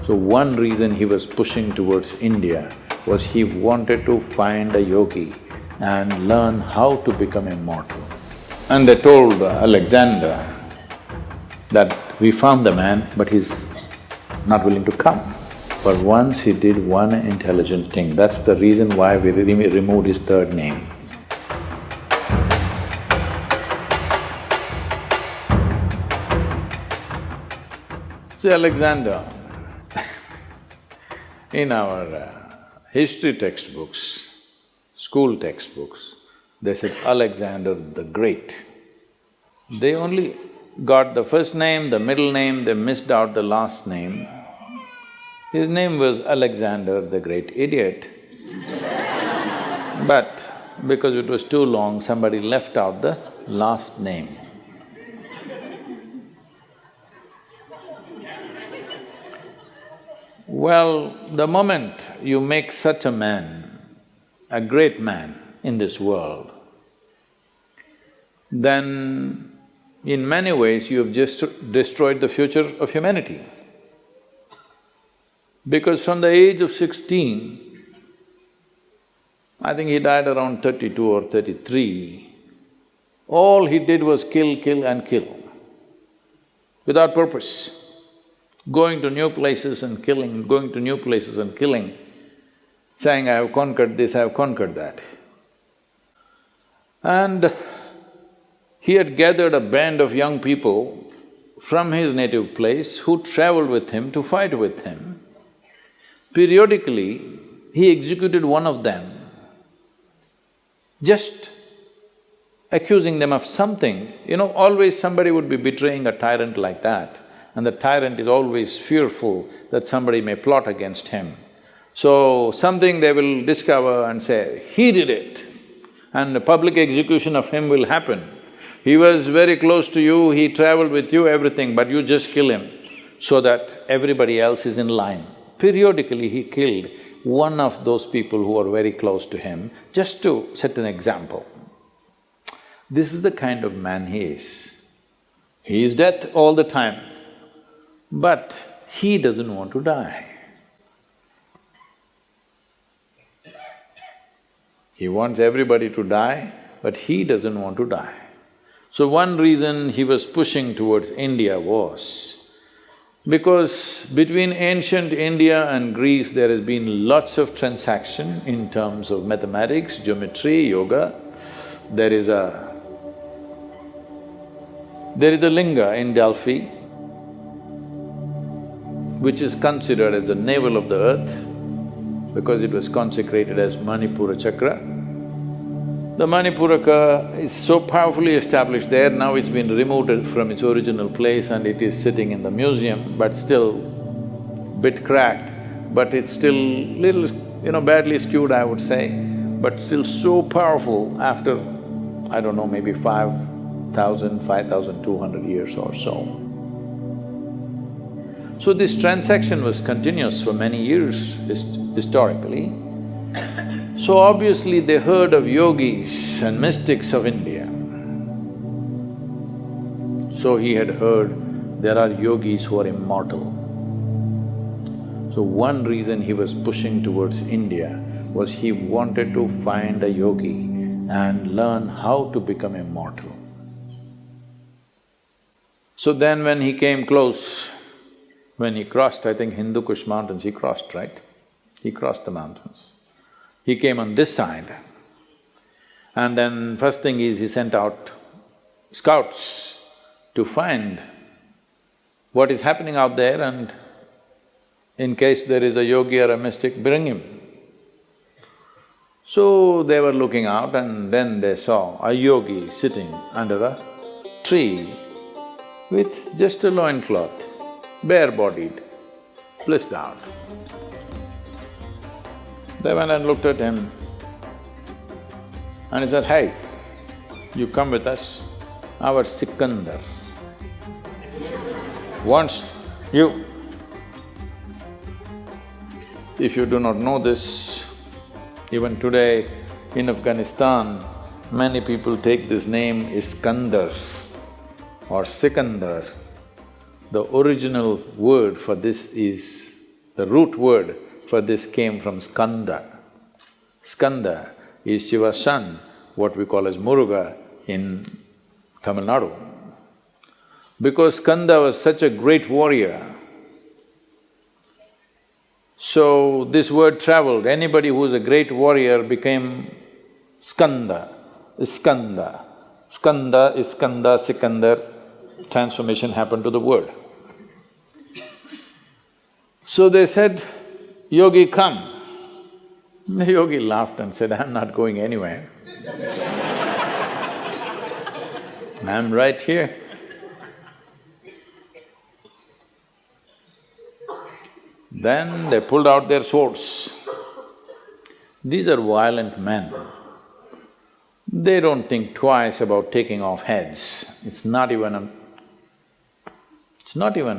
So one reason he was pushing towards India was he wanted to find a yogi and learn how to become immortal. And they told Alexander that we found the man, but he's not willing to come. But once he did one intelligent thing, that's the reason why we removed his third name. See, Alexander, in our history textbooks, school textbooks, they said Alexander the Great. They only got the first name, the middle name, they missed out the last name. His name was Alexander the Great Idiot. But because it was too long, somebody left out the last name. Well, the moment you make such a man, a great man in this world, then in many ways you have just destroyed the future of humanity. Because from the age of 16, I think he died around 32 or 33, all he did was kill, kill and kill, without purpose. Going to new places and killing, going to new places and killing, saying, I have conquered this, I have conquered that. And he had gathered a band of young people from his native place who traveled with him to fight with him. Periodically, he executed one of them, just accusing them of something. You know, always somebody would be betraying a tyrant like that, and the tyrant is always fearful that somebody may plot against him. So, something they will discover and say, he did it, and a public execution of him will happen. He was very close to you, he traveled with you, everything, but you just kill him so that everybody else is in line. Periodically, he killed one of those people who are very close to him, just to set an example. This is the kind of man he is. He is death all the time, but he doesn't want to die. He wants everybody to die, but he doesn't want to die. So one reason he was pushing towards India was because between ancient India and Greece there has been lots of transaction in terms of mathematics, geometry, yoga. There is a linga in Delphi which is considered as the navel of the earth because it was consecrated as Manipura chakra. The Manipuraka is so powerfully established there, now it's been removed from its original place and it is sitting in the museum, but still bit cracked, but it's still little, badly skewed, I would say, but still so powerful after, I don't know, maybe 5,000, 5,200 years or so. So this transaction was continuous for many years historically. So obviously they heard of yogis and mystics of India. So he had heard there are yogis who are immortal. So one reason he was pushing towards India was he wanted to find a yogi and learn how to become immortal. So then when he came close, when he crossed, I think Hindu Kush mountains, he crossed, right? He crossed the mountains. He came on this side, and then first thing is he sent out scouts to find what is happening out there and in case there is a yogi or a mystic, bring him. So they were looking out and then they saw a yogi sitting under a tree with just a loincloth, bare-bodied, blissed out. They went and looked at him and he said, hey, you come with us, our Sikandar wants you. If you do not know this, even today in Afghanistan, many people take this name Iskandar or Sikandar. The original word for this is The root word for this came from skanda. Skanda is Shiva's son, what we call as Muruga in Tamil Nadu. Because Skanda was such a great warrior, so this word traveled. Anybody who is a great warrior became Skanda, Iskanda. Skanda, Iskanda, Sikandar, transformation happened to the word. So they said, Yogi, come. The yogi laughed and said, I'm not going anywhere. I'm right here. Then they pulled out their swords. These are violent men. They don't think twice about taking off heads. It's not even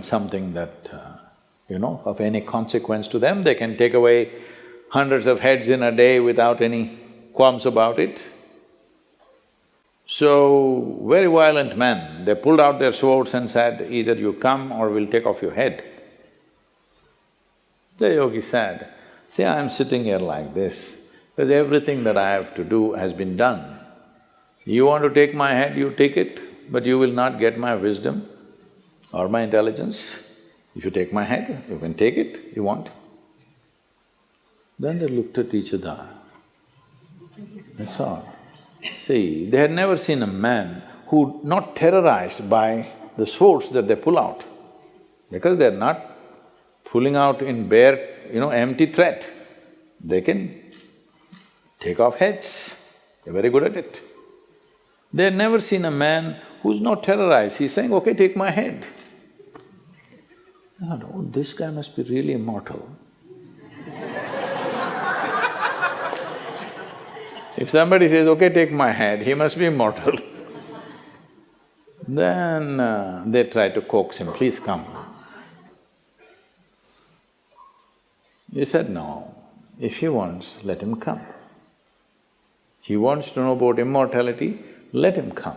something that, of any consequence to them. They can take away hundreds of heads in a day without any qualms about it. So, very violent men, they pulled out their swords and said, either you come or we'll take off your head. The yogi said, see, I'm sitting here like this because everything that I have to do has been done. You want to take my head, you take it, but you will not get my wisdom or my intelligence. If you take my head, you can take it, you want. Then they looked at each other, that's all. See, they had never seen a man who not terrorized by the swords that they pull out, because they're not pulling out in bare, empty threat. They can take off heads, they're very good at it. They had never seen a man who's not terrorized, he's saying, okay, take my head. I thought, oh, this guy must be really immortal. If somebody says, okay, take my head, he must be immortal. Then they try to coax him, please come. He said, no, if he wants, let him come. He wants to know about immortality, let him come.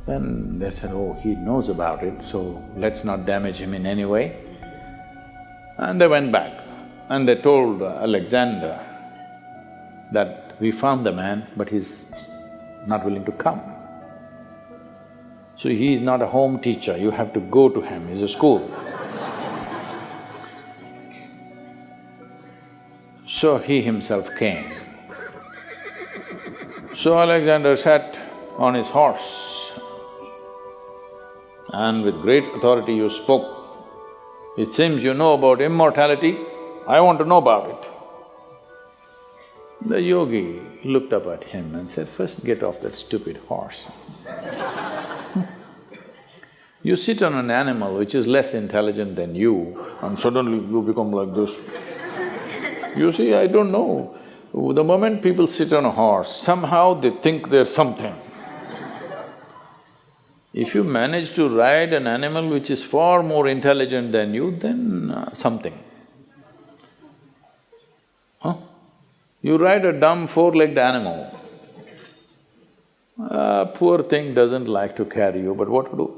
Then they said, oh, he knows about it, so let's not damage him in any way. And they went back and they told Alexander that we found the man, but he's not willing to come. So he is not a home teacher, you have to go to him, he's a school. So he himself came. So Alexander sat on his horse and with great authority you spoke. It seems you know about immortality, I want to know about it. The yogi looked up at him and said, first get off that stupid horse. You sit on an animal which is less intelligent than you and suddenly you become like this. You see, I don't know, the moment people sit on a horse, somehow they think they're something. If you manage to ride an animal which is far more intelligent than you, then something. Huh? You ride a dumb four-legged animal, poor thing doesn't like to carry you, but what to do?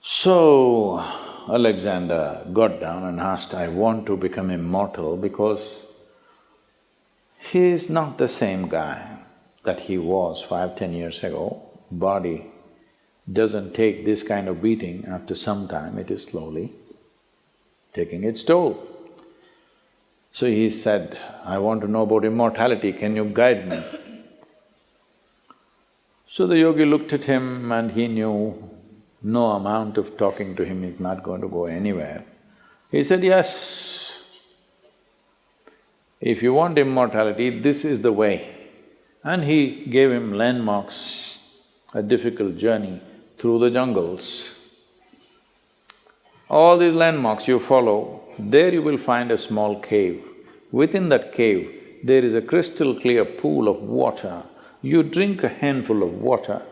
So, Alexander got down and asked, I want to become immortal because he is not the same guy that he was 5–10 years ago. Body doesn't take this kind of beating after some time, it is slowly taking its toll. So he said, I want to know about immortality, can you guide me? So the yogi looked at him and he knew no amount of talking to him is not going to go anywhere. He said, yes, if you want immortality, this is the way. And he gave him landmarks, a difficult journey through the jungles. All these landmarks you follow, there you will find a small cave. Within that cave, there is a crystal clear pool of water. You drink a handful of water,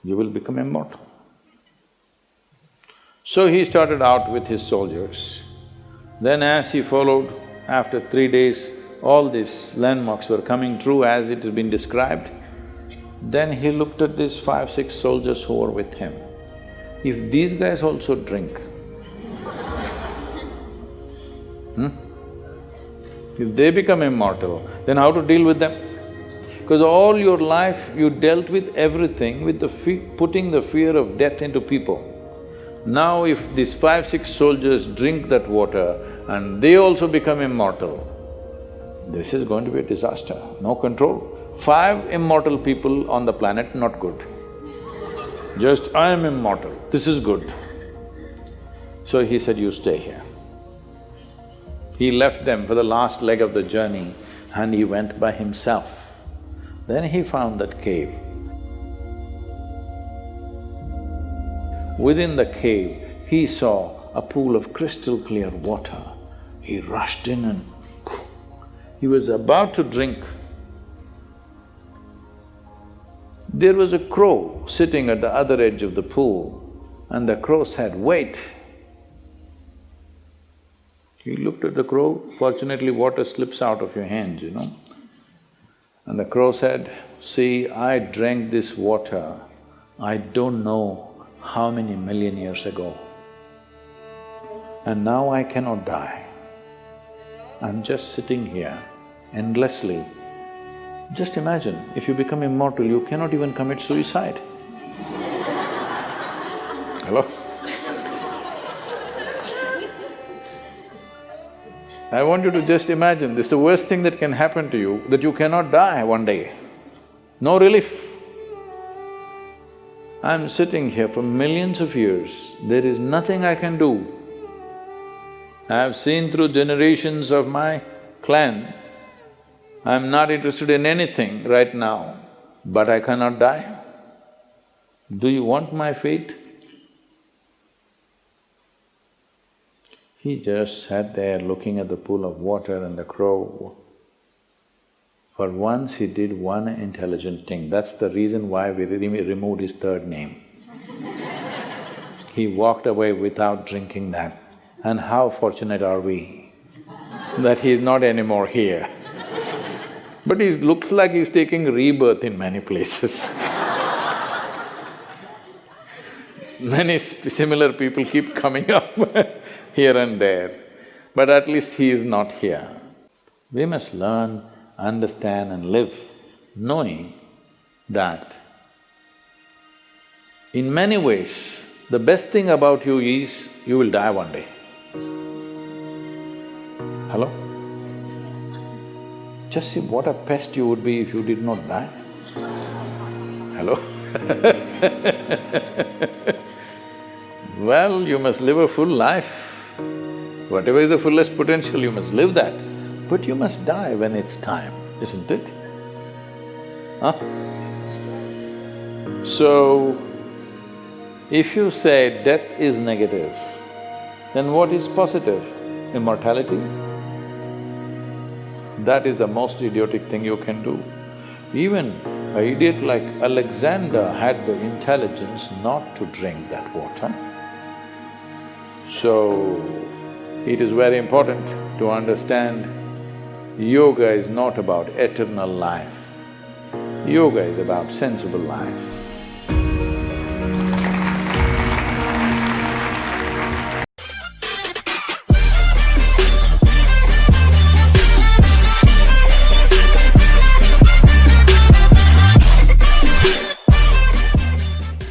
you will become immortal. So he started out with his soldiers. Then as he followed, after 3 days, all these landmarks were coming true as it has been described. Then he looked at these 5–6 soldiers who were with him If these guys also drink, if they become immortal, then how to deal with them? Because all your life you dealt with everything with the putting the fear of death into people. Now if these 5-6 soldiers drink that water and they also become immortal, this is going to be a disaster, no control. 5 immortal people on the planet, not good. Just, I am immortal, this is good. So he said, you stay here. He left them for the last leg of the journey and he went by himself. Then he found that cave. Within the cave, he saw a pool of crystal clear water. He rushed in and he was about to drink. There was a crow sitting at the other edge of the pool and the crow said, wait. He looked at the crow, fortunately water slips out of your hands, you know. And the crow said, see, I drank this water, I don't know how many million years ago. And now I cannot die. I'm just sitting here endlessly. Just imagine, if you become immortal, you cannot even commit suicide. Hello? I want you to just imagine, this is the worst thing that can happen to you, that you cannot die one day. No relief. I'm sitting here for millions of years, there is nothing I can do. I have seen through generations of my clan, I'm not interested in anything right now, but I cannot die. Do you want my fate? He just sat there looking at the pool of water and the crow. For once he did one intelligent thing, that's the reason why we removed his third name. He walked away without drinking that. And how fortunate are we that he is not anymore here. But he looks like he's taking rebirth in many places. Many similar people keep coming up here and there, but at least he is not here. We must learn, understand and live knowing that in many ways, the best thing about you is you will die one day. Hello? Just see what a pest you would be if you did not die. Hello? Well, you must live a full life. Whatever is the fullest potential, you must live that. But you must die when it's time, isn't it? Huh? So, if you say death is negative, then what is positive? Immortality? That is the most idiotic thing you can do. Even an idiot like Alexander had the intelligence not to drink that water. So, it is very important to understand yoga is not about eternal life. Yoga is about sensible life.